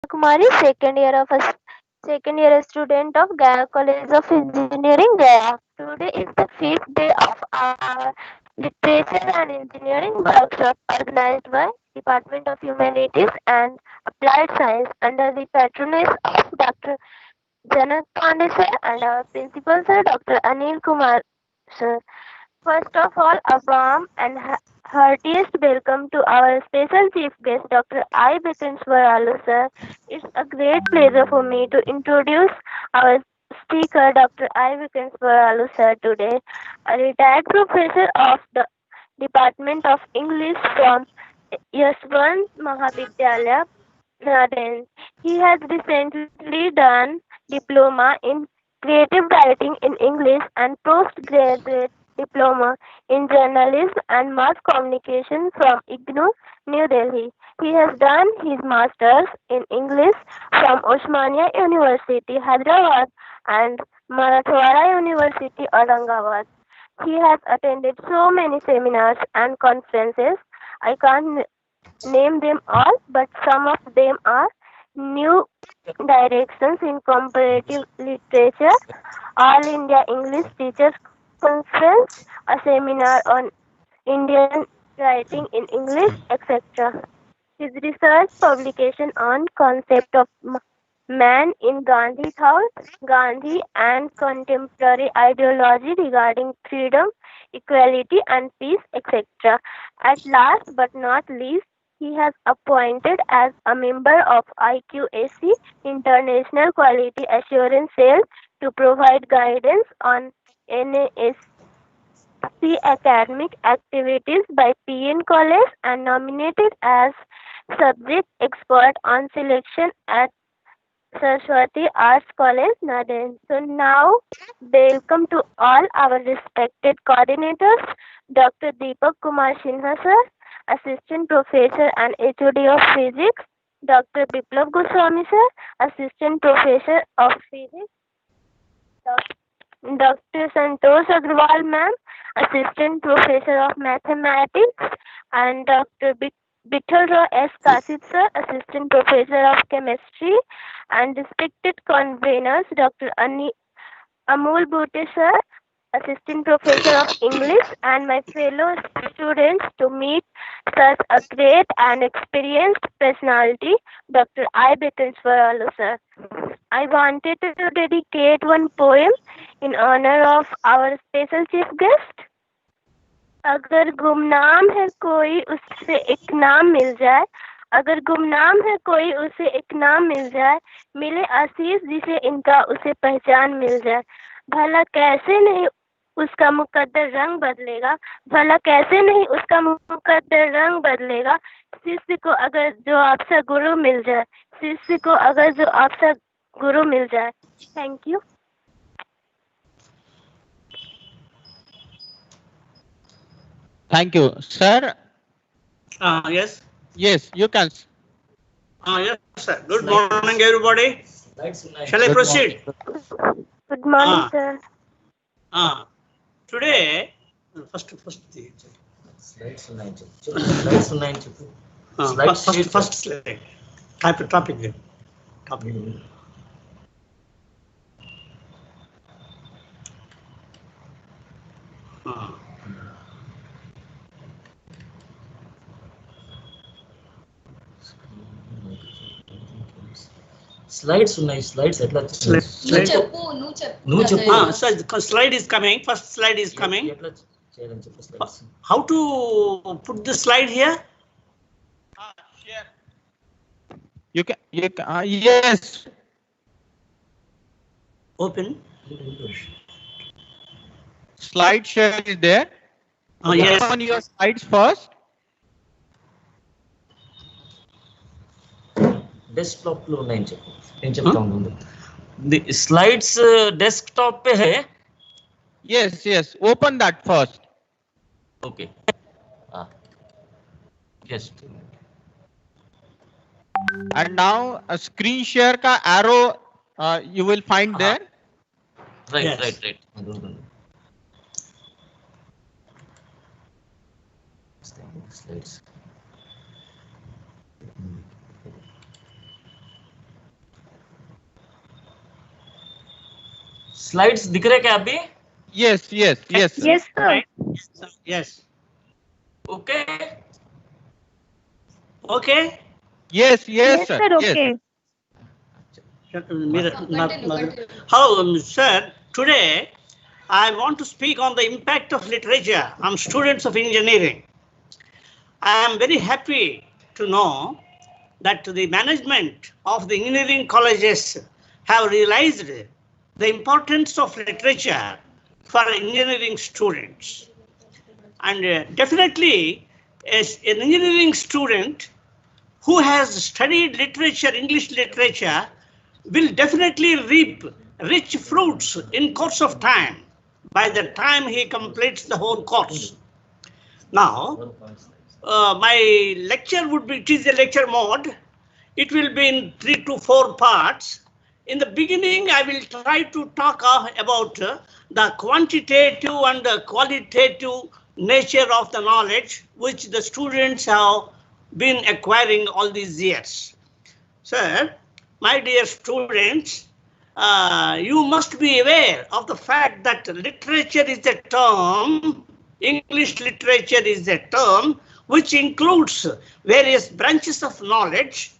Kumari, second year student of Gaya College of Engineering, Gaya. Today is the fifth day of our Literature and Engineering workshop organized by Department of Humanities and Applied Science under the patronage of Dr. Janak Pandey sir and our principal sir, Dr. Anil Kumar sir. First of all, a warm and heartiest welcome to our special chief guest, Dr. I. Bikenswaralu, sir. It's a great pleasure for me to introduce our speaker, Dr. I. Bikenswaralu, sir, today, a retired professor of the Department of English from Yashwant Mahavidyalaya, Naden. He has recently done diploma in creative writing in English and postgraduate diploma in journalism and mass communication from IGNOU, New Delhi. He has done his masters in English from Osmania University, Hyderabad and Marathwada University, Aurangabad. He has attended so many seminars and conferences. I can't name them all, but some of them are New Directions in Comparative Literature, All India English Teachers Conference, a seminar on Indian writing in English, etc. His research publication on concept of man in Gandhi thought, Gandhi and contemporary ideology regarding freedom, equality and peace, etc. At last but not least, he has appointed as a member of IQAC International Quality Assurance Cell to provide guidance on NASC academic activities by PN College and nominated as subject expert on selection at Saraswati Arts College, Naden. So now, welcome to all our respected coordinators, Dr. Deepak Kumar Sinha sir, Assistant Professor and HOD of Physics, Dr. Biplav Goswami sir, Assistant Professor of Physics, Dr. Santosh Agrawal ma'am, Assistant Professor of Mathematics, and Dr. Vittal S. Kasit sir, Assistant Professor of Chemistry, and respected conveners Dr. Amol Bhute sir, Assistant Professor of English, and my fellow students to meet such a great and experienced personality, Dr. I. Bekenswaralu sir. I wanted to dedicate one poem in honor of our special chief guest. अगर गुमनाम है कोई उससे एक नाम मिल जाए अगर गुमनाम है कोई उसे एक नाम मिल जाए मिले आशीष जिसे इनका उसे पहचान मिल जाए भला कैसे नहीं उसका मुकद्दर रंग बदलेगा भला कैसे नहीं उसका मुकद्दर रंग बदलेगा शिष्य को अगर जो आपसे गुरु मिल जाए शिष्य को अगर जो आपसे गुरु मिल जाए thank you Thank you, sir. Yes. Yes, you can. Yes, sir. Good morning, everybody. Shall I proceed? good morning sir Today, first slides ఉన్నాయి first slide. Topic. స్లైడ్స్ ఉన్నాయి స్లైడ్స్ ఎట్లా నువ్వు చెప్పు sir, the slide is coming. First slide is coming. ఎట్లా చేయాలని చెప్పు slides How to put the slide here? Share. You can. Yes. Open. Slide share is there. Yes. Open your slides first. Desktop లో ఉన్నాయని చెప్పు నేను చెప్తా ముందు the slides desktop पे है Yes. Open that first. Okay yes And now a screen share ka arrow you will find there. right slides slides दिख रहे क्या अभी? Yes, yes, yes, sir. Yes, sir. Right? Yes. Okay. Okay. Yes, Yes, yes, sir. sir. Yes. Okay. Hello, sir. Today, I want to speak on the impact of literature on students of engineering. I am very happy to know that the management of the engineering colleges have realized the importance of literature for engineering students. And definitely, as an engineering student who has studied literature, English literature, will definitely reap rich fruits in course of time by the time he completes the whole course. Now, my lecture would be, it is a lecture mode. It will be in 3 to 4 parts. In the beginning, I will try to talk about the quantitative and the qualitative nature of the knowledge which the students have been acquiring all these years. Sir, my dear students, you must be aware of the fact that literature is a term, English literature is a term which includes various branches of knowledge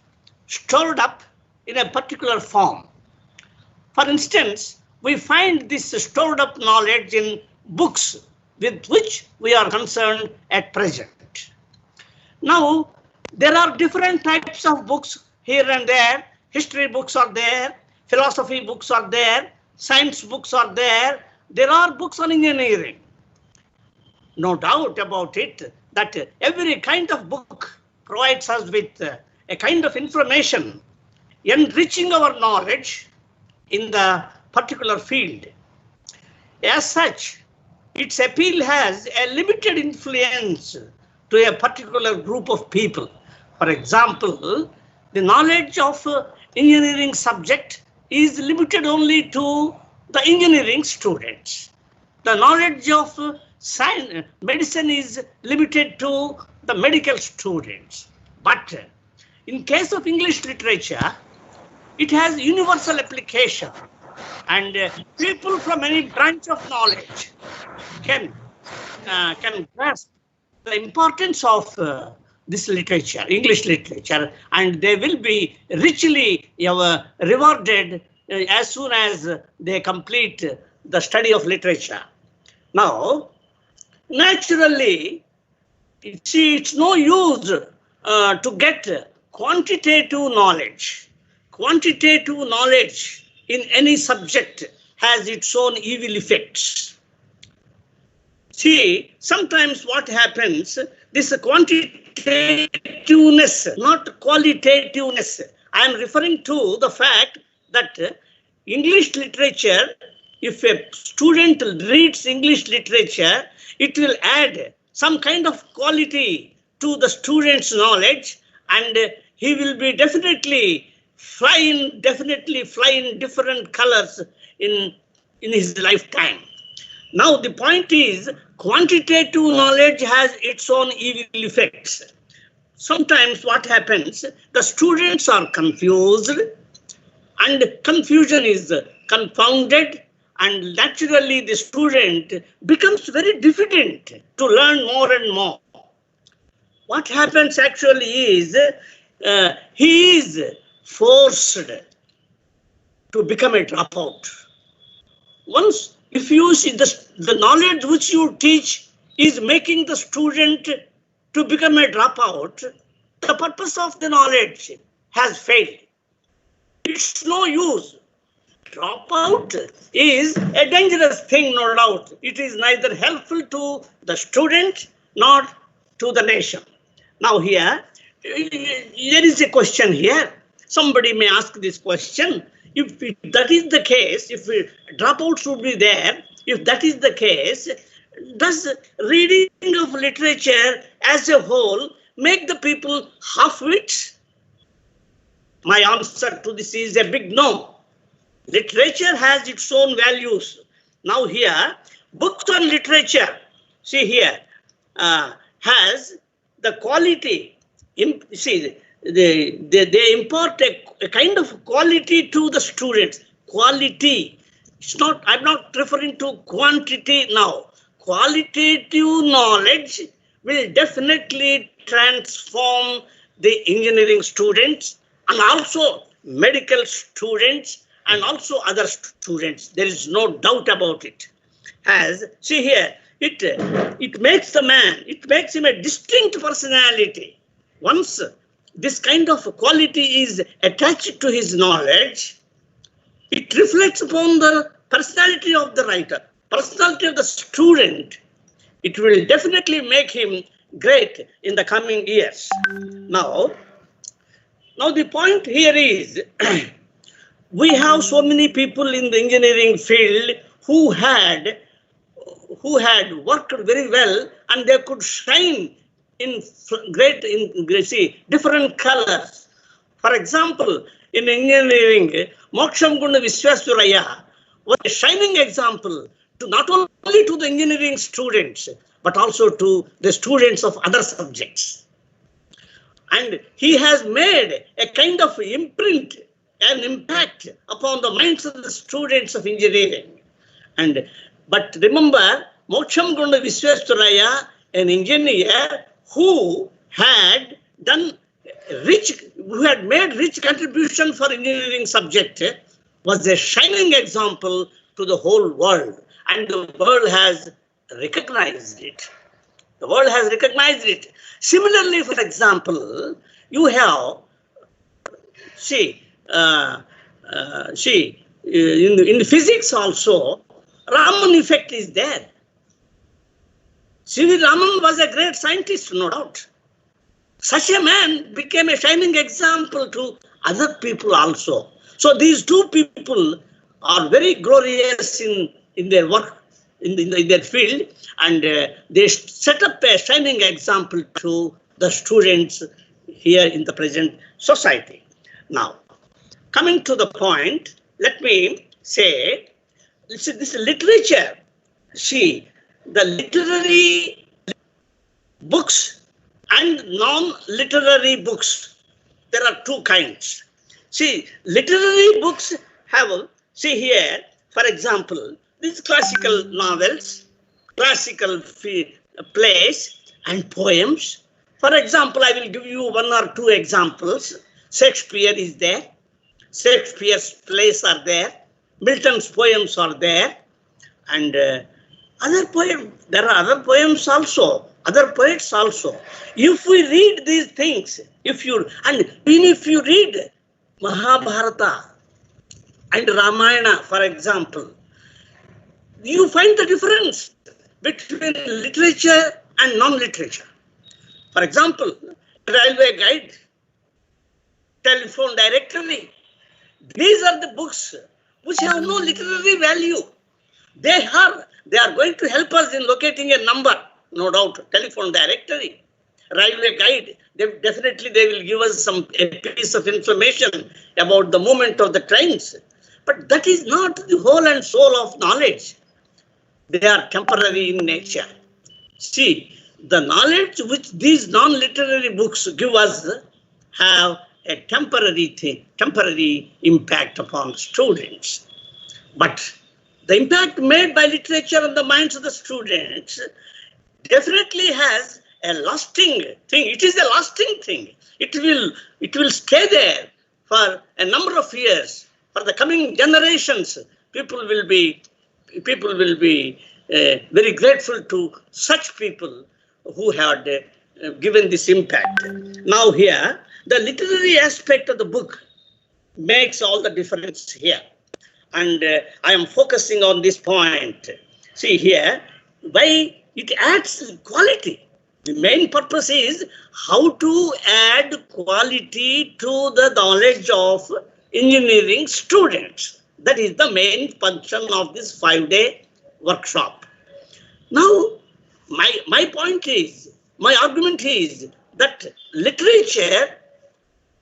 stored up in a particular form. For instance, we find this stored up knowledge in books with which we are concerned at present. Now, there are different types of books here and there. History books are there, philosophy books are there, science books are there. There are books on engineering. No doubt about it that every kind of book provides us with a kind of information, enriching our knowledge in the particular field. As such, its appeal has a limited influence to a particular group of people. For example, the knowledge of engineering subject is limited only to the engineering students. The knowledge of science, medicine is limited to the medical students. But in case of English literature, it has universal application, and people from any branch of knowledge can grasp the importance of this literature, English literature, and they will be richly rewarded as soon as they complete the study of literature. Now, naturally, it's no use to get quantitative knowledge. Quantitative knowledge in any subject has its own evil effects. See, sometimes what happens, this quantitativeness, not qualitativeness. I am referring to the fact that English literature, if a student reads English literature, it will add some kind of quality to the student's knowledge, and he will be definitely fly in different colors in his lifetime. Now, the point is, quantitative knowledge has its own evil effects. Sometimes what happens, the students are confused, and confusion is confounded, and naturally the student becomes very diffident to learn more and more. What happens actually is, he is forced to become a dropout. Once, if you see the knowledge which you teach is making the student to become a dropout, the purpose of the knowledge has failed. It's no use. Dropout is a dangerous thing, no doubt. It is neither helpful to the student nor to the nation. Now here, there is a question here. Somebody may ask this question. If that is the case, if dropouts would be there, if that is the case, does reading of literature as a whole make the people half-wits? My answer to this is a big no. Literature has its own values. Now here, books on literature, see here, has the quality. See, they impart a kind of quality to the students. Quality. It's not, I'm not referring to quantity now. Qualitative knowledge will definitely transform the engineering students and also medical students and also other students. There is no doubt about it. As see here, it makes the man, it makes him a distinct personality. Once this kind of quality is attached to his knowledge, it reflects upon the personality of the writer, personality of the student. It will definitely make him great in the coming years. Now the point here is we have so many people in the engineering field who had worked very well and they could shine in different colors. For example, in engineering, Moksham Gunda Viswesvaraya was a shining example to not only to the engineering students, but also to the students of other subjects. And he has made a kind of imprint, an impact upon the minds of the students of engineering. But remember, Moksham Gunda Viswesvaraya, an engineer who had made rich contribution for engineering subject, was a shining example to the whole world, and the world has recognized it. The world has recognized it. Similarly, for example, you have in physics also, Raman effect is there. C.V. Raman was a great scientist, no doubt. Such a man became a shining example to other people also. So these two people are very glorious in their work, in their field, and they set up a shining example to the students here in the present society. Now, coming to the point, let me say, this literature, the literary books and non-literary books, there are two kinds. Literary books have, here, for example, these classical novels, classical plays and poems. For example, I will give you one or two examples. Shakespeare is there. Shakespeare's plays are there. Milton's poems are there. And other poems, there are other poems also, other poets also. If we read these things, even if you read Mahabharata and Ramayana, for example, you find the difference between literature and non-literature. For example, railway guide, telephone directory, these are the books which have no literary value. They are going to help us in locating a number, no doubt. Telephone directory, railway guide, they will give us a piece of information about the movement of the trains. But that is not the whole and soul of knowledge. They are temporary in nature. The knowledge which these non-literary books give us have a temporary impact upon students. But the impact made by literature on the minds of the students definitely has a lasting thing. It is a lasting thing. It will stay there for a number of years. For the coming generations, people will be very grateful to such people who had given this impact. Now here, the literary aspect of the book makes all the difference here. And I am focusing on this point. Here, why it adds quality. The main purpose is how to add quality to the knowledge of engineering students. That is the main function of this 5-day workshop. Now, my argument is that literature,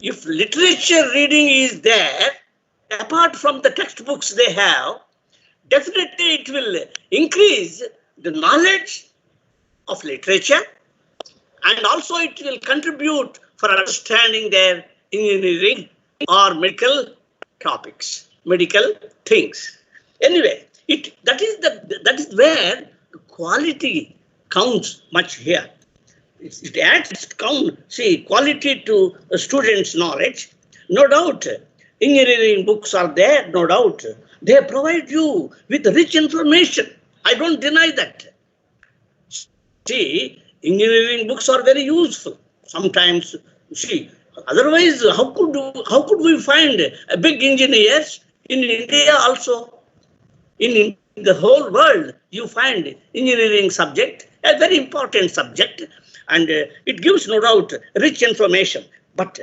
if literature reading is there, apart from the textbooks they have, definitely it will increase the knowledge of literature, and also it will contribute for understanding their engineering or medical topics, medical things. Anyway, that is where quality counts much here. It adds count, see, quality to a student's knowledge. No doubt, engineering books are there, no doubt. They provide you with rich information. I don't deny that. See, engineering books are very useful. Sometimes, see, otherwise, how could we find big engineers in India also? In the whole world, you find engineering subject a very important subject, and it gives no doubt rich information. But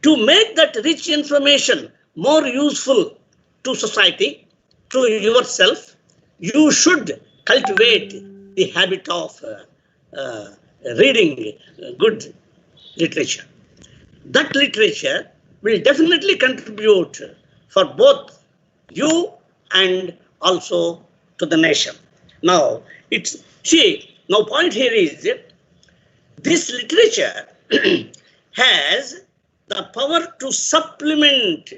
to make that rich information more useful to society, to yourself, you should cultivate the habit of reading good literature. That literature will definitely contribute for both you and also to the nation. Now, now point here is this literature has the power to supplement.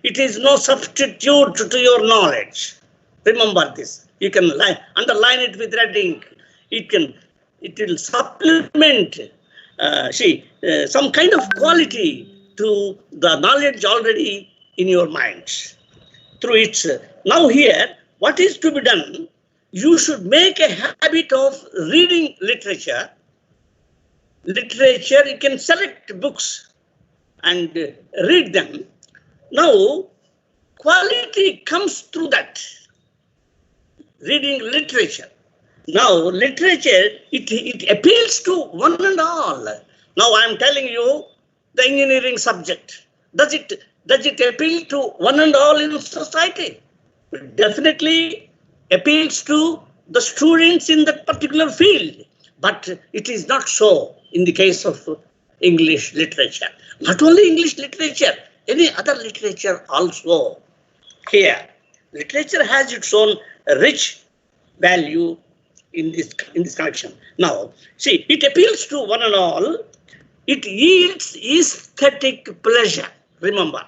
It is no substitute to your knowledge. Remember this. You can underline it with red ink. It will supplement, some kind of quality to the knowledge already in your minds. Through it, now here, what is to be done? You should make a habit of reading literature. You can select books and read them. Now, quality comes through that. Reading literature. Now, literature, it appeals to one and all. Now, I am telling you the engineering subject. Does it appeal to one and all in society? It definitely appeals to the students in that particular field. But it is not so in the case of English literature. Not only English literature, any other literature also. Here, literature has its own rich value in this connection. Now, see, it appeals to one and all. It yields aesthetic pleasure. Remember,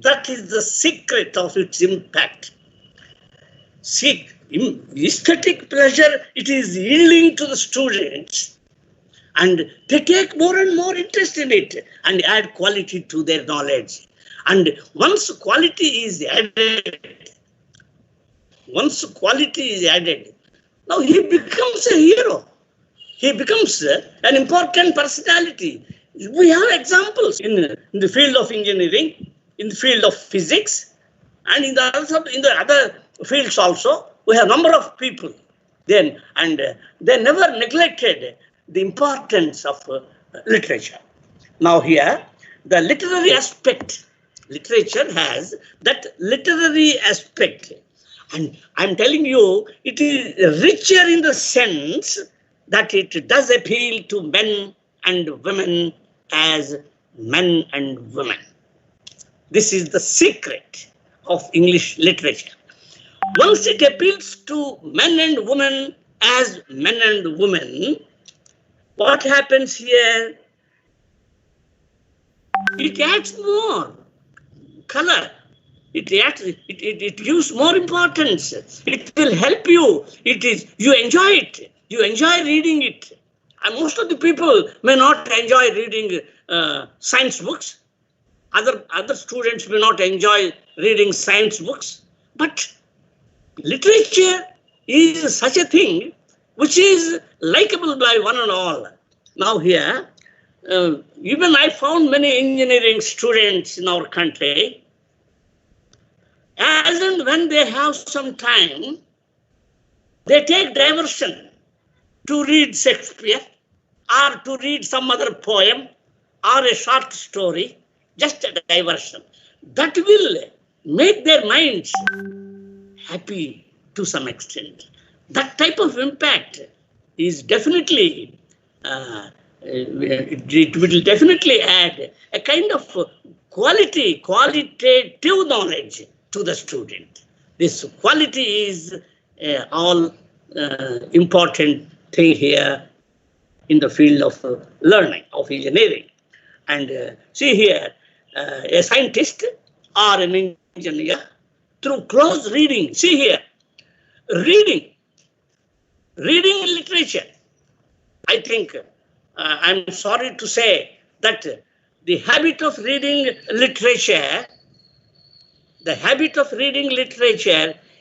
that is the secret of its impact. See, aesthetic pleasure, it is yielding to the students, and they take more and more interest in it and add quality to their knowledge. And once quality is added, now he becomes a hero. He becomes an important personality. We have examples in the field of engineering, in the field of physics, and in the other fields also. We have a number of people. They never neglected the importance of literature. Now here, the literary aspect. Literature has that literary aspect. And I'm telling you, it is richer in the sense that it does appeal to men and women as men and women. This is the secret of English literature. Once it appeals to men and women as men and women, what happens here? It adds more color. It gives more importance. It will help you. You enjoy it. You enjoy reading it. And most of the people may not enjoy reading science books. Other students may not enjoy reading science books. But literature is such a thing which is likable by one and all. Now here, even I found many engineering students in our country, as and when they have some time, they take diversion to read Shakespeare or to read some other poem or a short story, just a diversion. That will make their minds happy to some extent. That type of impact is definitely, it will definitely add a kind of qualitative knowledge to the student. This quality is all important thing here in the field of learning, of engineering. And see here, a scientist or an engineer through close reading. See here, reading literature. I think I'm sorry to say that the habit of reading literature,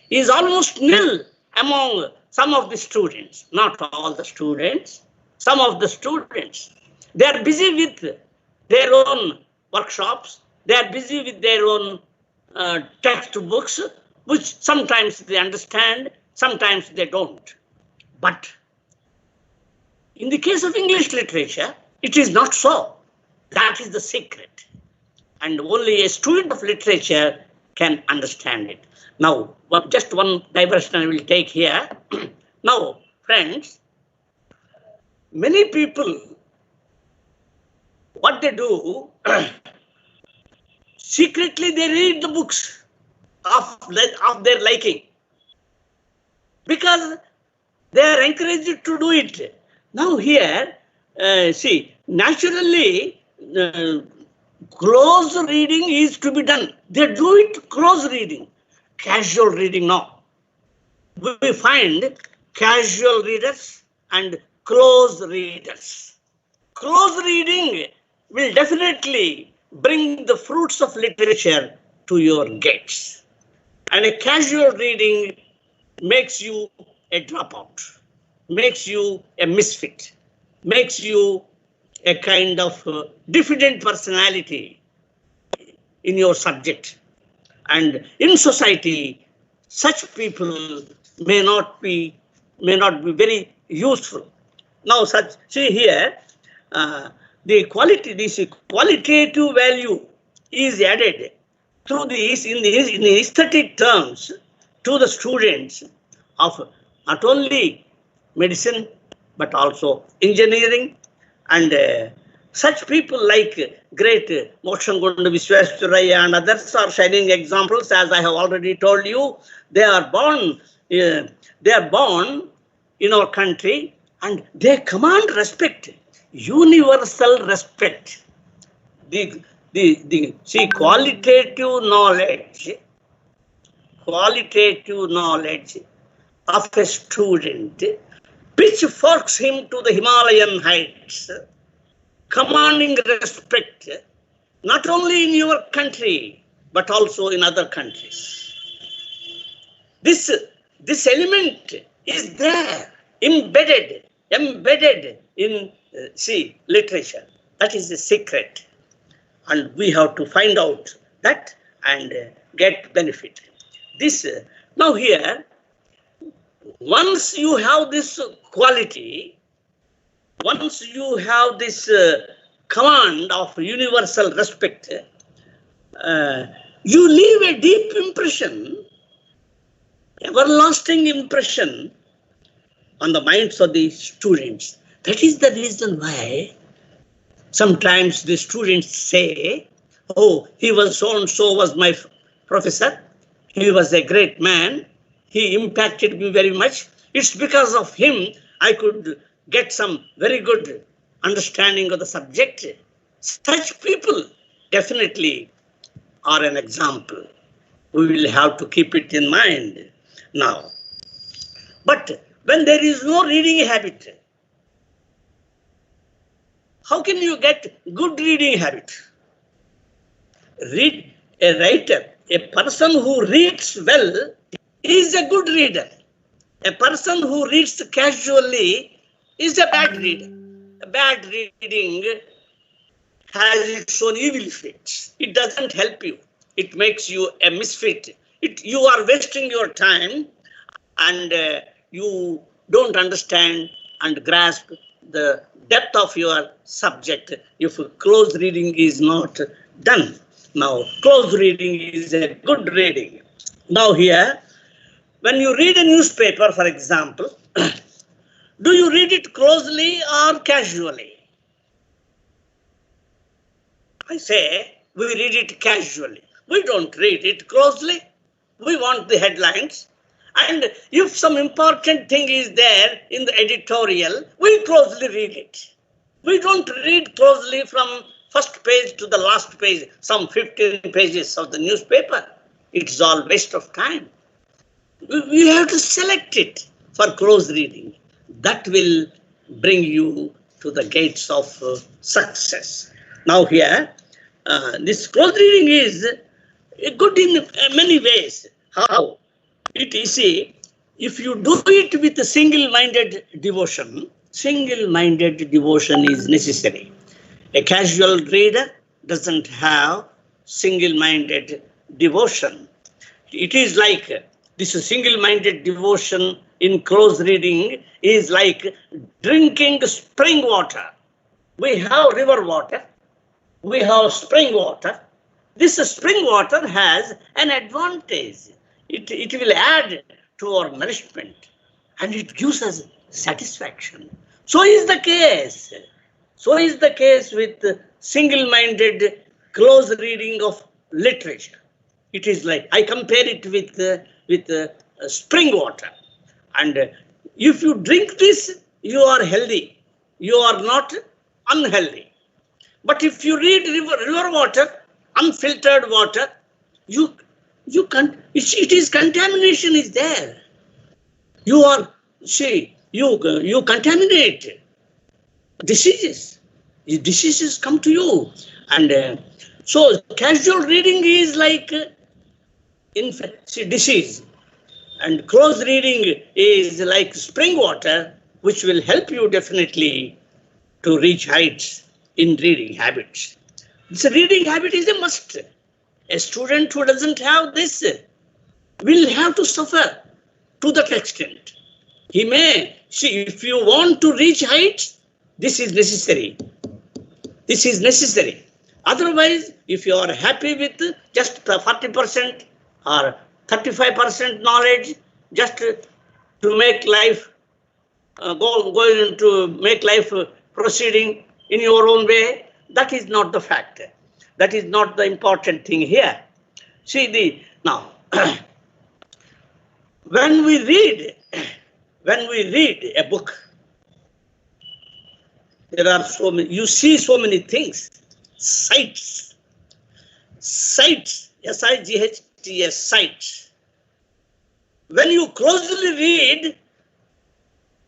is almost nil among some of the students, not all the students, some of the students. They are busy with their own workshops, they are busy with their own textbooks, which sometimes they understand, sometimes they don't. But in the case of English literature, it is not so. That is the secret. And only a student of literature can understand it. Now, just one diversion I will take here. Now, friends, many people, what they do, secretly they read the books of their liking, because they are encouraged to do it. Now here, see, naturally, close reading is to be done. They do it close reading, casual reading now. We find casual readers and close readers. Close reading will definitely bring the fruits of literature to your gates. And a casual reading makes you a dropout, makes you a misfit, makes you a kind of diffident personality in your subject. And in society, such people may not be very useful. Now, see here, this qualitative value is added through in the aesthetic terms to the students of not only medicine but also engineering, and such people like great Mokshangunda Visvesvaraya and others are shining examples. As I have already told you, they are born in our country and they command respect, universal respect. See, qualitative knowledge of a student pitchforks him to the Himalayan heights, commanding respect not only in your country but also in other countries. This element is there, embedded in literature. That is the secret, and we have to find out that and get benefit. Now here, once you have this quality, once you have this command of universal respect, you leave a deep impression, everlasting impression on the minds of the students. That is the reason why sometimes the students say, oh, he was so and so was my professor, he was a great man, he impacted me very much. It's because of him I could get some very good understanding of the subject. Such people definitely are an example. We will have to keep it in mind now. But when there is no reading habit, how can you get good reading habit? A writer, a person who reads well is a good reader. A person who reads casually is a bad reader. A bad reading has its own evil effects. It doesn't help you. It makes you a misfit. You are wasting your time and you don't understand and grasp the depth of your subject if close reading is not done. Now, close reading is a good reading. Now here, when you read a newspaper, for example, do you read it closely or casually? I say we read it casually. We don't read it closely. We want the headlines. And if some important thing is there in the editorial, we closely read it. We don't read closely from first page to the last page, some 15 pages of the newspaper. It's all waste of time. We have to select it for close reading. That will bring you to the gates of success. Now here, this close reading is good in many ways. How? It is, see, if you do it with a single-minded devotion is necessary. A casual reader doesn't have single-minded devotion. It is like this single-minded devotion in close reading is like drinking spring water. We have river water, we have spring water. This spring water has an advantage. It will add to our nourishment and it gives us satisfaction. So is the case. So is the case with single-minded close reading of literature. It is like, I compare it with spring water. And if you drink this, you are healthy. You are not unhealthy. But if you read river water, unfiltered water, you can't, it is contamination is there. You are, see, you contaminate diseases. Diseases come to you. And so casual reading is like disease. And close reading is like spring water, which will help you definitely to reach heights in reading habits. This reading habit is a must. A student who doesn't have this will have to suffer to that extent. He may, see, if you want to reach heights, this is necessary. This is necessary. Otherwise, if you are happy with just 40% or 35% knowledge, just to make life, going to make life proceeding in your own way, that is not the fact. That is not the important thing here. See, now, when we read a book, there are so many, you see so many things. Sights, S-I-G-H-T-S, sights. When you closely read,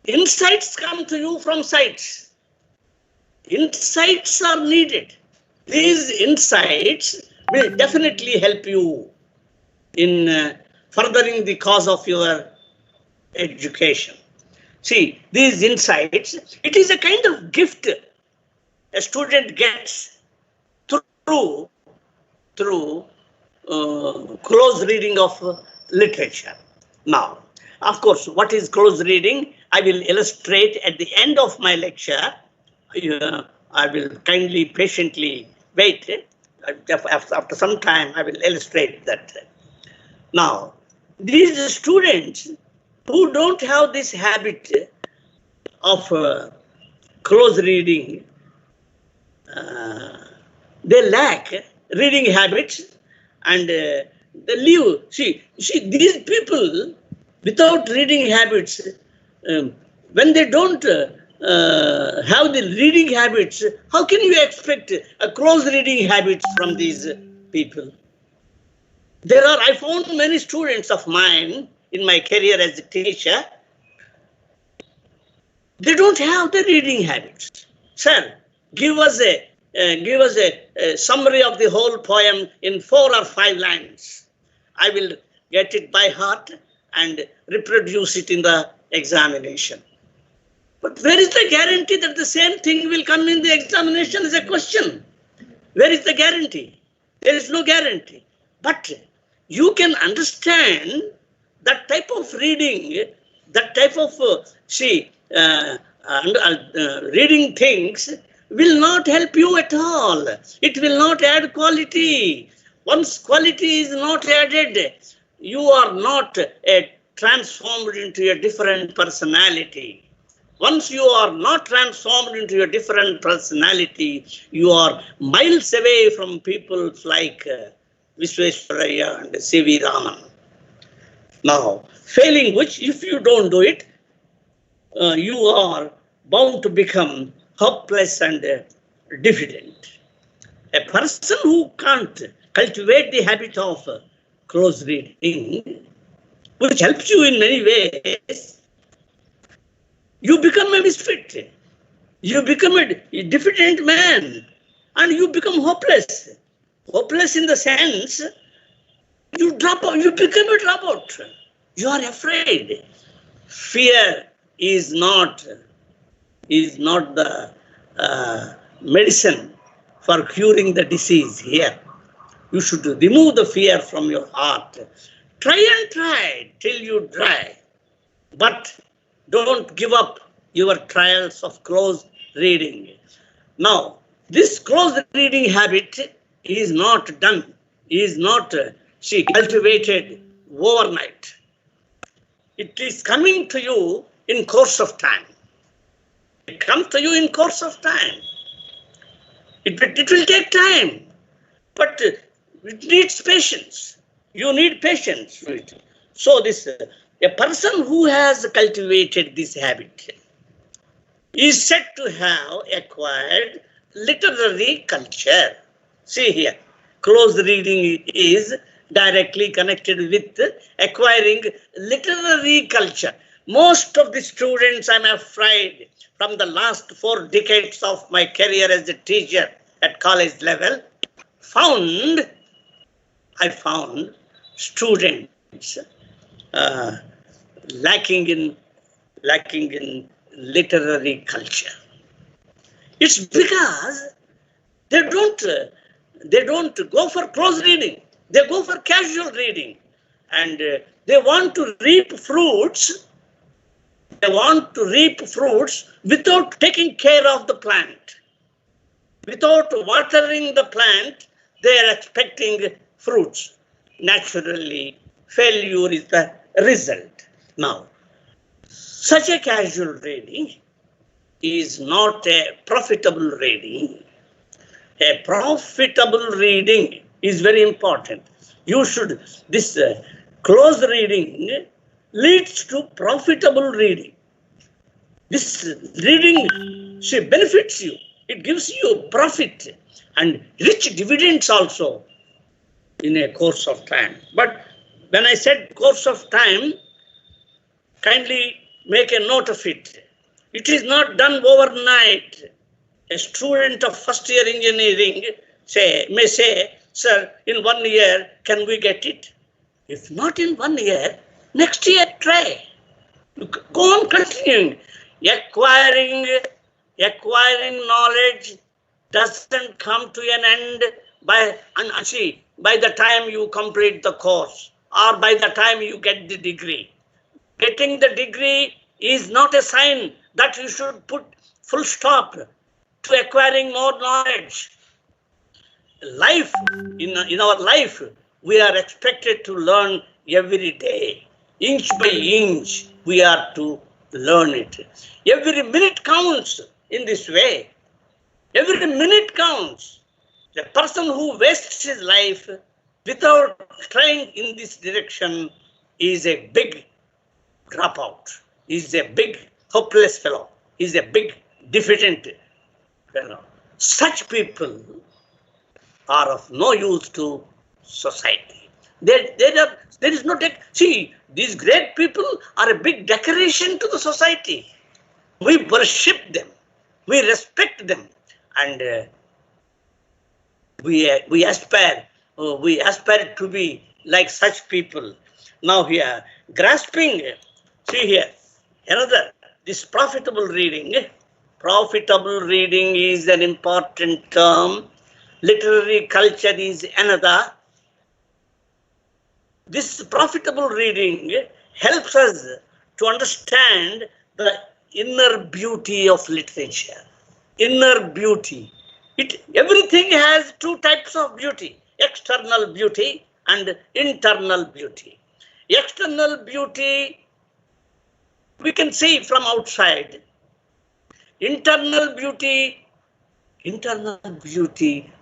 insights come to you from sights. Insights are needed. These insights will definitely help you in furthering the cause of your education. See, these insights, it is a kind of gift a student gets through close reading of literature. Now, of course, what is close reading? I will illustrate at the end of my lecture. I will kindly, patiently wait. After some time, I will illustrate that. Now, these students who don't have this habit of close reading, they lack reading habits and they live. See, these people without reading habits, when they don't have the reading habits, how can you expect a close reading habits from these people? I found many students of mine in my career as a teacher, they don't have the reading habits. Sir, give us a summary of the whole poem in 4 or 5 lines. I will get it by heart and reproduce it in the examination. But where is the guarantee that the same thing will come in the examination is a question. Where is the guarantee? There is no guarantee. But you can understand that type of reading, that type of, reading things will not help you at all. It will not add quality. Once quality is not added, you are not transformed into a different personality. Once you are not transformed into a different personality, you are miles away from people like Visvesvaraya and C.V. Raman. Now, failing which, if you don't do it, you are bound to become hopeless and diffident. A person who can't cultivate the habit of close reading, which helps you in many ways, you become a misfit. You become a diffident man and you become hopeless. Hopeless in the sense you drop out, you become a dropout. You are afraid. Fear is not the medicine for curing the disease here. You should remove the fear from your heart. Try and try till you dry. But don't give up your trials of close reading. Now, this close reading habit is not done, is not cultivated overnight. It is coming to you in course of time. It comes to you in course of time. It will take time, but it needs patience. You need patience for it. So a person who has cultivated this habit is said to have acquired literary culture. See here, close reading is directly connected with acquiring literary culture. Most of the students, I'm afraid, from the last 4 decades of my career as a teacher at college level, I found students lacking in literary culture. It's because they don't go for close reading. They go for casual reading, and they want to reap fruits. They want to reap fruits without taking care of the plant. Without watering the plant, they are expecting fruits. Naturally, failure is the result. Now, such a casual reading is not a profitable reading. A profitable reading is very important. This close reading leads to profitable reading. This reading benefits you. It gives you profit and rich dividends also in a course of time. But when I said course of time, kindly make a note of it. It is not done overnight. A student of first year engineering may say, sir, in 1 year, can we get it? If not in 1 year, next year try. Go on continuing. Acquiring knowledge doesn't come to an end by the time you complete the course or by the time you get the degree. Getting the degree is not a sign that you should put full stop to acquiring more knowledge. In our life, we are expected to learn every day. Inch by inch, we are to learn it. Every minute counts in this way. Every minute counts. The person who wastes his life without trying in this direction is a big dropout, is a big hopeless fellow, is a big defeated fellow. Such people are of no use to society. There is no these great people are a big decoration to the society. We worship them, we respect them, and we aspire to be like such people. Now here, grasping, see here, this profitable reading. Profitable reading is an important term. Literary culture is another. This profitable reading helps us to understand the inner beauty of literature. Inner beauty. Everything has 2 types of beauty, external beauty and internal beauty. External beauty we can see from outside. Internal beauty,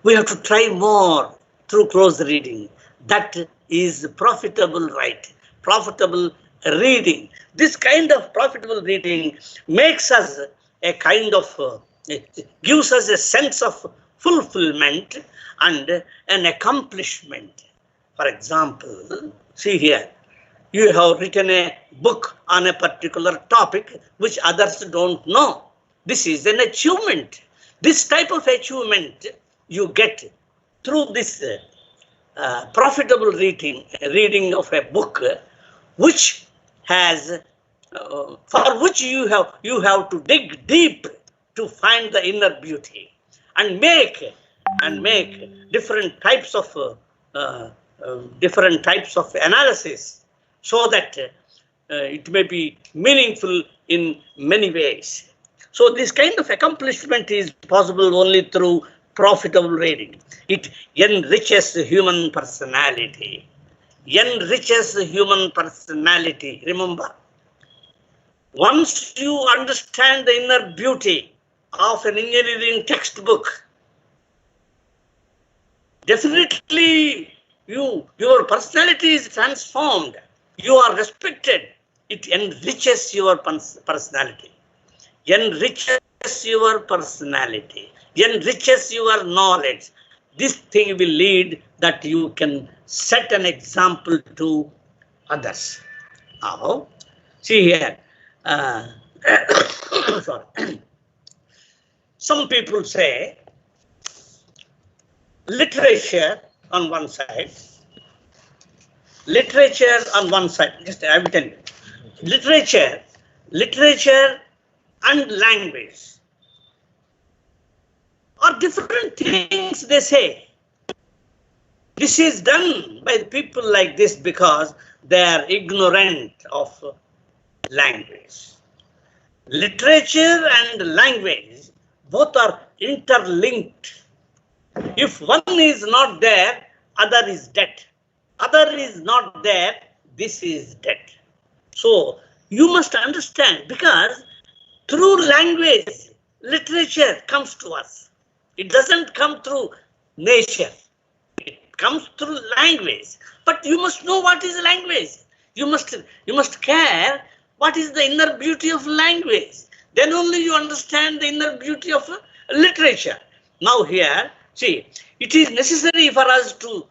we have to try more through close reading. That is profitable, right? Profitable reading. This kind of profitable reading makes us gives us a sense of fulfillment and an accomplishment. For example, see here, you have written a book on a particular topic which others don't know. This is an achievement. This type of achievement you get through this profitable reading of a book, which has for which you have to dig deep to find the inner beauty and make different types of analysis, so that it may be meaningful in many ways. So this kind of accomplishment is possible only through profitable reading. It enriches the human personality. Enriches the human personality. Remember, once you understand the inner beauty of an engineering textbook, definitely your personality is transformed. You are respected. It enriches your personality. Enriches your personality. Enriches your knowledge. This thing will lead that you can set an example to others. Now, see here. Sorry. Some people say literature on one side. Literature on one side. Just I will tell you. Literature and language are different things, they say. This is done by people like this because they are ignorant of language. Literature and language both are interlinked. If one is not there, other is dead. Other is not there, this is dead. So you must understand, because through language, literature comes to us. It doesn't come through nature. It comes through language. But you must know what is language. You must care what is the inner beauty of language. Then only you understand the inner beauty of literature. Now here, see, it is necessary for us to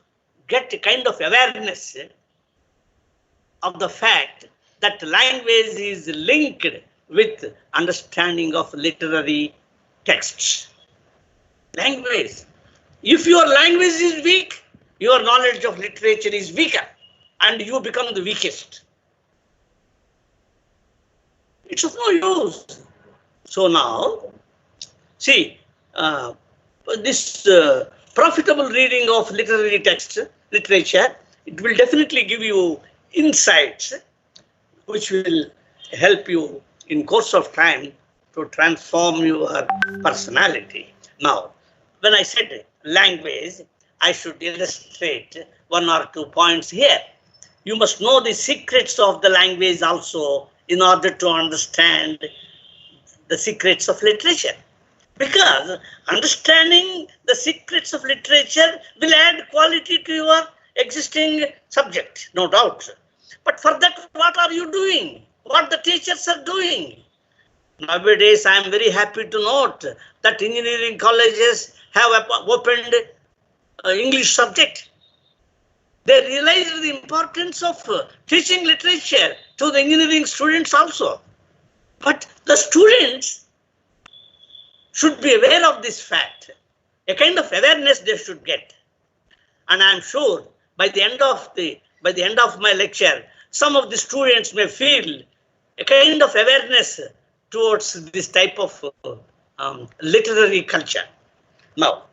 get a kind of awareness of the fact that language is linked with understanding of literary texts. Language. If your language is weak, your knowledge of literature is weaker, and you become the weakest. It's of no use. So now, see, this profitable reading of literary text, literature, it will definitely give you insights which will help you in course of time to transform your personality. Now, when I said language, I should illustrate one or two points here. You must know the secrets of the language also in order to understand the secrets of literature. Because understanding the secrets of literature will add quality to your existing subject, no doubt. But for that, what are you doing? What the teachers are doing? Nowadays, I am very happy to note that engineering colleges have opened English subject. They realize the importance of teaching literature to the engineering students also. But the students should be aware of this fact. A kind of awareness they should get. And I am sure by the end of my lecture, some of the students may feel a kind of awareness towards this type of literary culture. Now,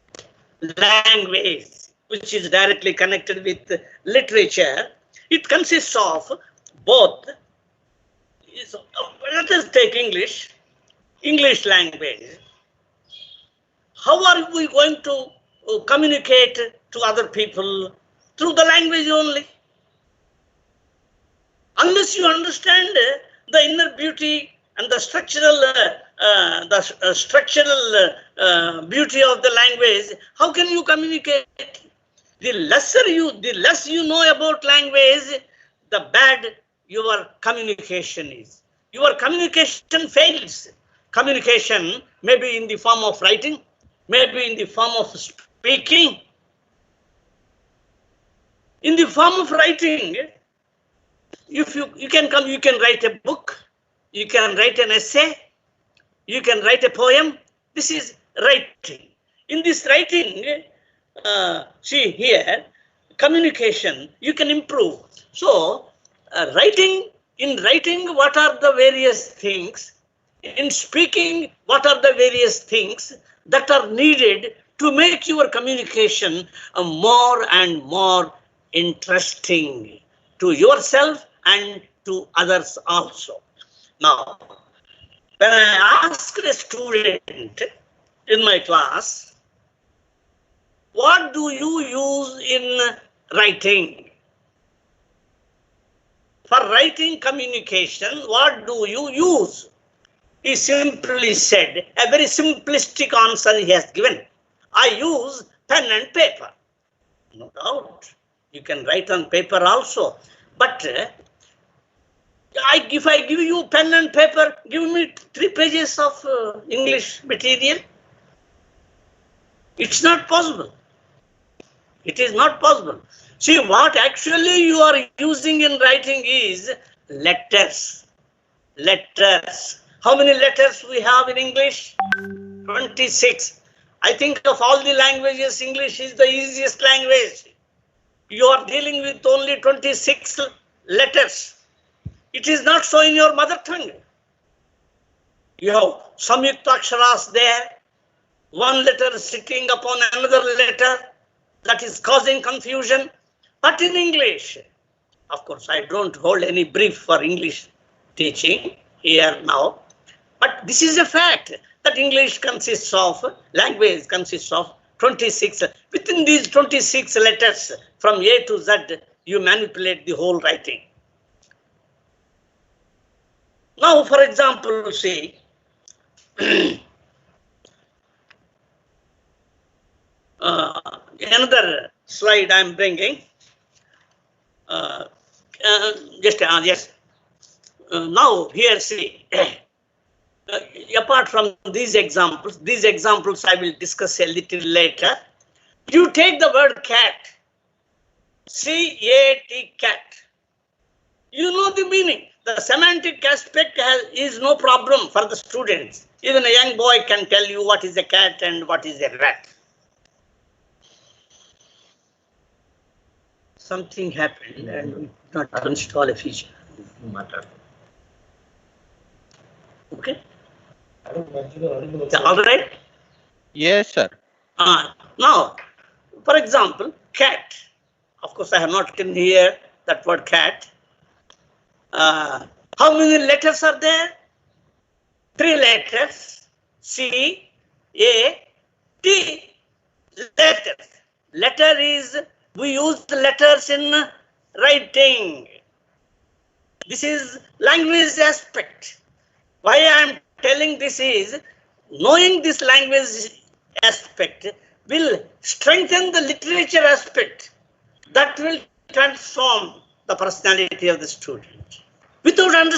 language, which is directly connected with literature, it consists of both. Let us take English language. How are we going to communicate to other people? Through the language only. Unless you understand the inner beauty and the structural beauty of the language, how can you communicate? The less you know about language, the bad your communication is. Your communication fails. Communication may be in the form of writing, maybe in the form of speaking. In the form of writing, if you can come, you can write a book, you can write an essay, you can write a poem. This is writing. In this writing, see here, communication, you can improve. So, in writing, what are the various things? In speaking, what are the various things that are needed to make your communication more and more interesting to yourself and to others also. Now, when I asked a student in my class, what do you use in writing? For writing communication, what do you use? He simply said, a very simplistic answer he has given. I use pen and paper. No doubt, you can write on paper also. But if I give you pen and paper, give me 3 pages of English material. It's not possible. It is not possible. See, what actually you are using in writing is letters. Letters. How many letters we have in English? 26. I think of all the languages, English is the easiest language. You are dealing with only 26 letters. It is not so in your mother tongue. You have samyuktaksharas there, one letter sitting upon another letter, that is causing confusion. But in English, of course, I don't hold any brief for English teaching here now. But this is a fact that English consists of, language consists of 26. Within these 26 letters, from A to Z, you manipulate the whole writing. Now, for example, see, another slide I am bringing. Yes. Now, here, see, apart from these examples I will discuss a little later. You take the word cat, C-A-T, cat. You know the meaning. The semantic aspect is no problem for the students. Even a young boy can tell you what is a cat and what is a rat. Something happened and we could not install a feature. Okay? All right? Yes, sir. Now, for example, cat. Of course, I have not written here that word cat. How many letters are there? 3 letters. C, A, T. Letters. Letter is, we use the letters in writing. This is language aspect. Why I am telling this is, knowing this language aspect will strengthen the literature aspect. That will transform the personality of the student. Without understanding